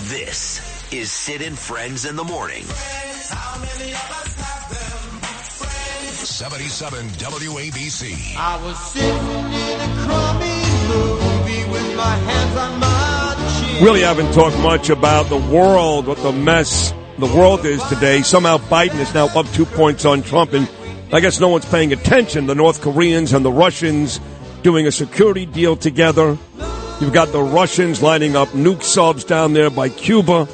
This is Sid and Friends in the Morning. 77 WABC. I was sitting in a crummy movie with my hands on my chin. Really haven't talked much about the world, what the mess the world is today. Somehow Biden is now up 2 points on Trump, and I guess no one's paying attention. The North Koreans and the Russians doing a security deal together. You've got the Russians lining up nuke subs down there by Cuba.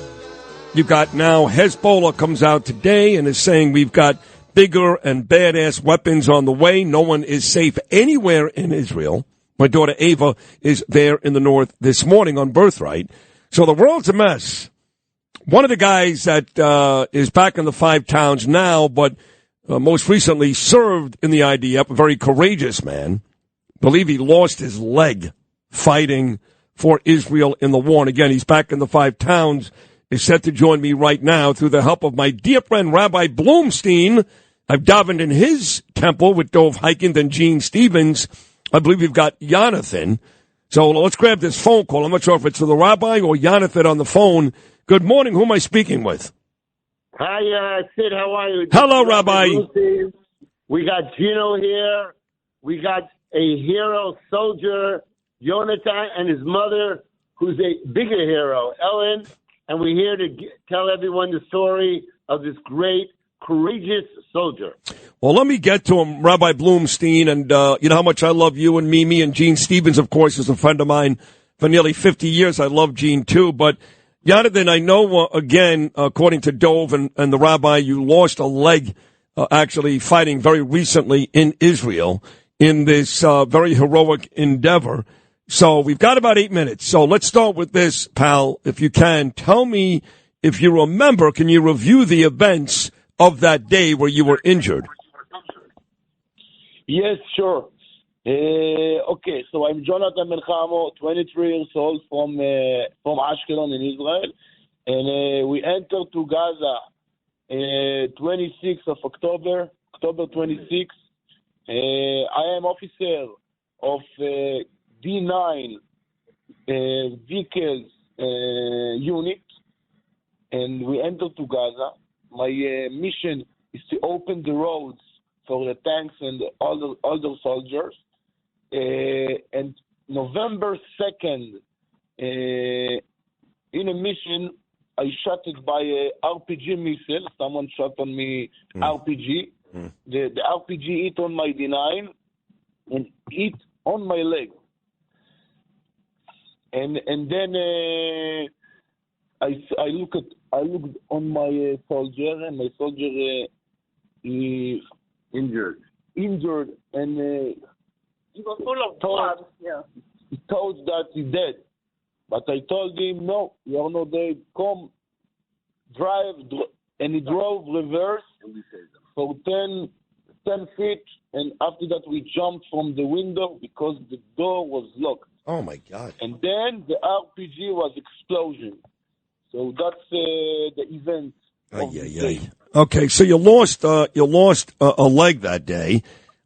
You've got now Hezbollah comes out today and is saying we've got bigger and badass weapons on the way. No one is safe anywhere in Israel. My daughter Ava is there in the north this morning on Birthright. So the world's a mess. One of the guys that is back in the five towns now, but most recently served in the IDF, a very courageous man. Believe he lost his leg fighting for Israel in the war. And again, he's back in the five towns, is set to join me right now through the help of my dear friend Rabbi Blumstein. I've davened in his temple with Dov Heikind and Gene Stevens. I believe we've got Yonatan. So let's grab this phone call. I'm not sure if it's to the rabbi or Yonatan on the phone. Good morning. Who am I speaking with? Hi, Sid. How are you? Hello, Rabbi. We got Gino here. We got a hero soldier, Yonatan, and his mother, who's a bigger hero, Ellen. And we're here to tell everyone the story of this great, courageous soldier. Well, let me get to him, Rabbi Blumstein, and you know how much I love you and Mimi, and Gene Stevens, of course, is a friend of mine for nearly 50 years. I love Gene, too. But, Yonatan, I know, again, according to Dov and the rabbi, you lost a leg actually fighting very recently in Israel in this very heroic endeavor. So we've got about 8 minutes. So let's start with this, pal, if you can. Tell me, if you remember, can you review the events of that day where you were injured? Yes, sure. Okay, so I'm Jonathan Melchamo, 23 years old from Ashkelon in Israel, and we entered to Gaza 26th of October 26th. I am officer of D9 vehicles unit, and we entered to Gaza. My mission is to open the roads for the tanks and all the soldiers. And November 2nd, in a mission, I shot it by a RPG missile. Someone shot on me RPG. The RPG hit on my D9 and hit on my leg. And then I looked on my soldier, and my soldier is injured, and he was full of blood. Yeah, he thought that he's dead, but I told him, no, you are not dead. Come, drive, and he drove reverse for 10 feet, and after that we jumped from the window because the door was locked. Oh my God! And then the RPG was explosion. So that's the event. Okay, so you lost a leg that day,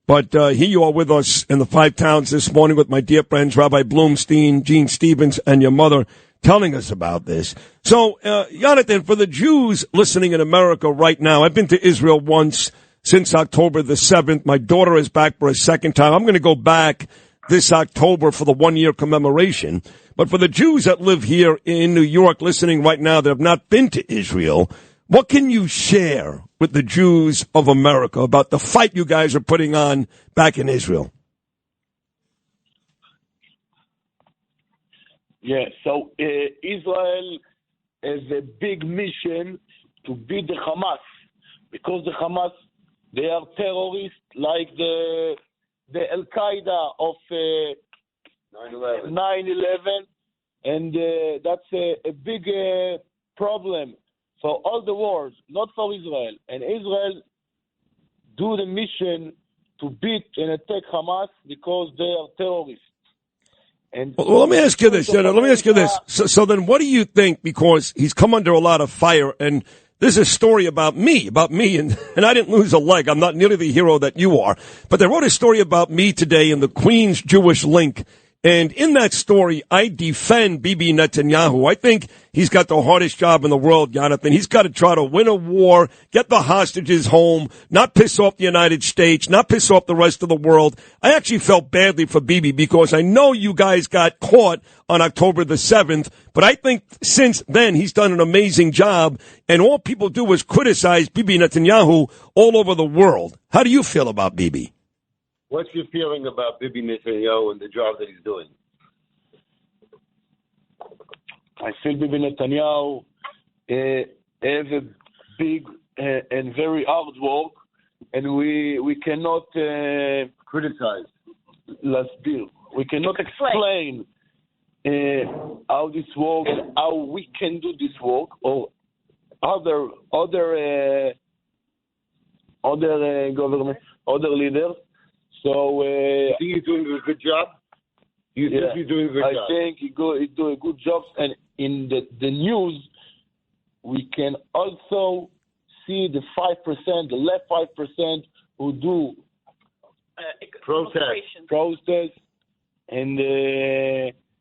but here you are with us in the five towns this morning with my dear friends Rabbi Blumstein, Gene Stevens, and your mother telling us about this. So, Yonatan, for the Jews listening in America right now, I've been to Israel once since October the 7th. My daughter is back for a second time. I'm going to go back this October for the 1-year commemoration. But for the Jews that live here in New York listening right now that have not been to Israel, what can you share with the Jews of America about the fight you guys are putting on back in Israel? Yeah, so Israel has a big mission to beat the Hamas, because the Hamas, they are terrorists like the Al-Qaeda of 9/11, and that's a big problem for all the wars, not for Israel. And Israel do the mission to beat and attack Hamas because they are terrorists. And well, let me ask you this. Let me ask you this. So then what do you think, because he's come under a lot of fire, and this is a story about me, and I didn't lose a leg. I'm not nearly the hero that you are. But they wrote a story about me today in the Queens Jewish Link And in that story, I defend Bibi Netanyahu. I think he's got the hardest job in the world, Yonatan. He's got to try to win a war, get the hostages home, not piss off the United States, not piss off the rest of the world. I actually felt badly for Bibi because I know you guys got caught on October the 7th, but I think since then he's done an amazing job, and all people do is criticize Bibi Netanyahu all over the world. How do you feel about Bibi? What's your feeling about Bibi Netanyahu and the job that he's doing? I feel Bibi Netanyahu has a big and very hard work, and we cannot Criticize. Let's deal. We cannot explain how this works and how we can do this work, or other government, other leaders. So you think he's doing a good job? You think he's doing a good job? I think he's doing a good job. And in the news, we can also see the 5%, the left 5%, who do protest, and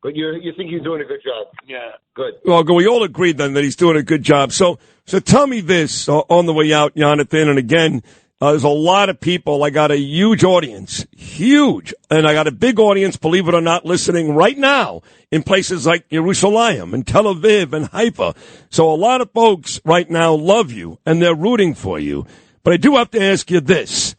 but you think he's doing a good job? Yeah, good. Well, we all agreed then that he's doing a good job. So tell me this on the way out, Yonatan, and again. There's a lot of people. I got a huge audience, and I got a big audience, believe it or not, listening right now in places like Jerusalem and Tel Aviv and Haifa. So a lot of folks right now love you, and they're rooting for you. But I do have to ask you this.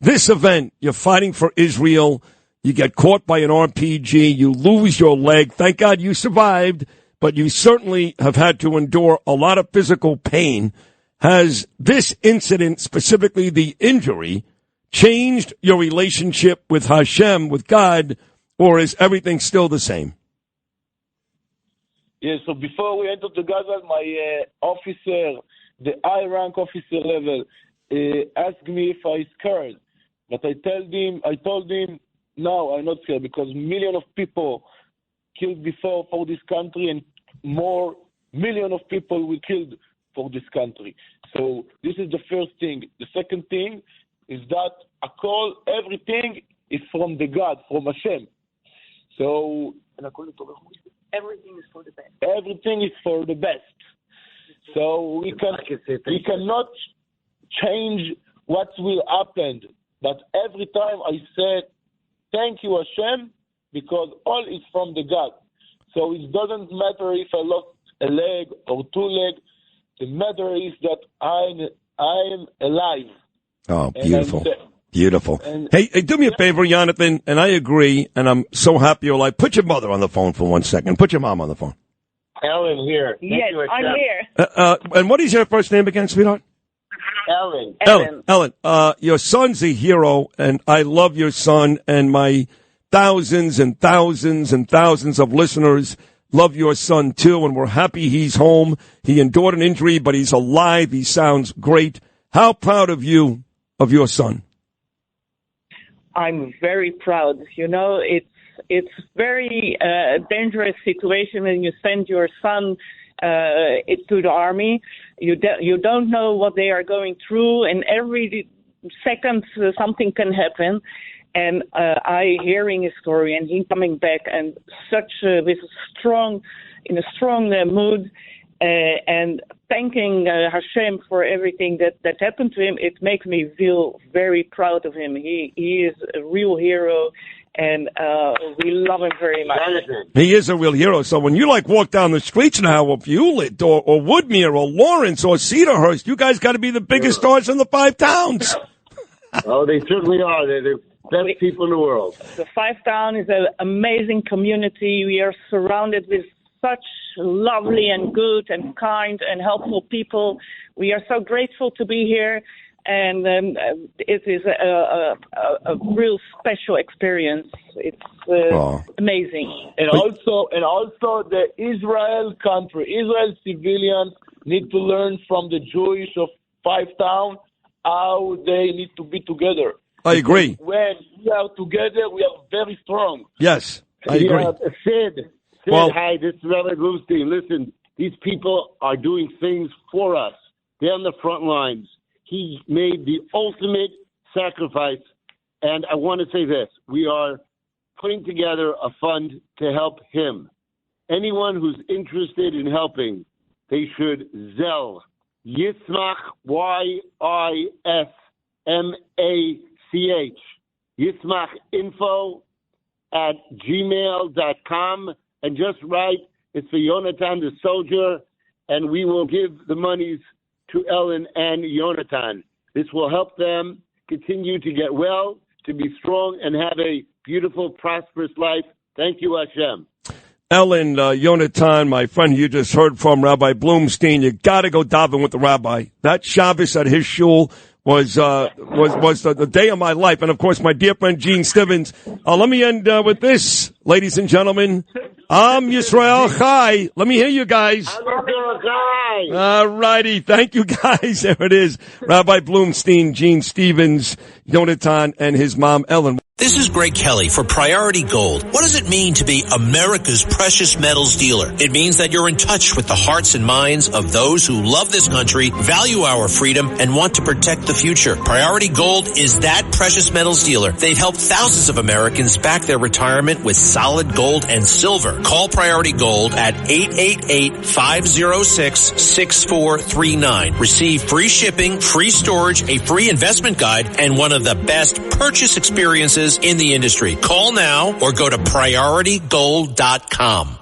This event, you're fighting for Israel. You get caught by an RPG. You lose your leg. Thank God you survived, but you certainly have had to endure a lot of physical pain. Has this incident, specifically the injury, changed your relationship with Hashem, with God, or is everything still the same? Yeah, so before we entered to Gaza, my officer, the high-rank officer level, asked me if I scared. But I told him, no, I'm not scared, because millions of people killed before for this country, and more millions of people were killed for this country. So this is the first thing. The second thing is that everything is from the God, from Hashem. So everything is for the best. Everything is for the best. So we cannot change what will happen. But every time I said, thank you Hashem, because all is from the God. So it doesn't matter if I lost a leg or two legs. The matter is that I'm alive. Oh, beautiful. Beautiful. Hey, do me a favor, Yonatan, and I agree, and I'm so happy you're alive. Put your mother on the phone for 1 second. Put your mom on the phone. Ellen here. Yes, I'm here. And what is your first name again, sweetheart? Ellen. Ellen, your son's a hero, and I love your son, and my thousands and thousands and thousands of listeners love your son, too, and we're happy he's home. He endured an injury, but he's alive. He sounds great. How proud of you, of your son? I'm very proud. You know, it's very dangerous situation when you send your son to the army. You don't know what they are going through, and every second something can happen. And I hearing his story, and he coming back, and in a strong mood, and thanking Hashem for everything that happened to him. It makes me feel very proud of him. He is a real hero, and we love him very much. He is a real hero. So when you walk down the streets now of Hewlett or Woodmere or Lawrence or Cedarhurst, you guys got to be the biggest stars in the 5 towns. Oh, they certainly are. They're the best people in the world. The 5 Town is an amazing community. We are surrounded with such lovely and good and kind and helpful people. We are so grateful to be here, and it is a real special experience. It's amazing. And also the Israel country, Israel civilians need to learn from the Jewish of 5 Town how they need to be together. I agree. When we are together, we are very strong. Yes, I agree. Sid, hi, this is Rabbi Blumstein. Listen, these people are doing things for us. They're on the front lines. He made the ultimate sacrifice. And I want to say this. We are putting together a fund to help him. Anyone who's interested in helping, they should Zelle Yismach, YISMACH, Yismach info @gmail.com, and just write, it's for Yonatan the soldier, and we will give the monies to Ellen and Yonatan. This will help them continue to get well, to be strong, and have a beautiful, prosperous life. Thank you, Hashem. Ellen, Yonatan, my friend you just heard from, Rabbi Blumstein, you got to go daven with the rabbi. That Shabbos at his shul was the day of my life. And, of course, my dear friend Gene Stevens. Let me end with this, ladies and gentlemen. I'm Yisrael Chai. Let me hear you guys. All righty. Thank you, guys. There it is. Rabbi Blumstein, Gene Stevens, Yonatan, and his mom, Ellen. This is Greg Kelly for Priority Gold. What does it mean to be America's precious metals dealer? It means that you're in touch with the hearts and minds of those who love this country, value our freedom, and want to protect the future. Priority Gold is that precious metals dealer. They've helped thousands of Americans back their retirement with solid gold and silver. Call Priority Gold at 888-506-6439. Receive free shipping, free storage, a free investment guide, and one of the best purchase experiences in the industry. Call now or go to PriorityGold.com.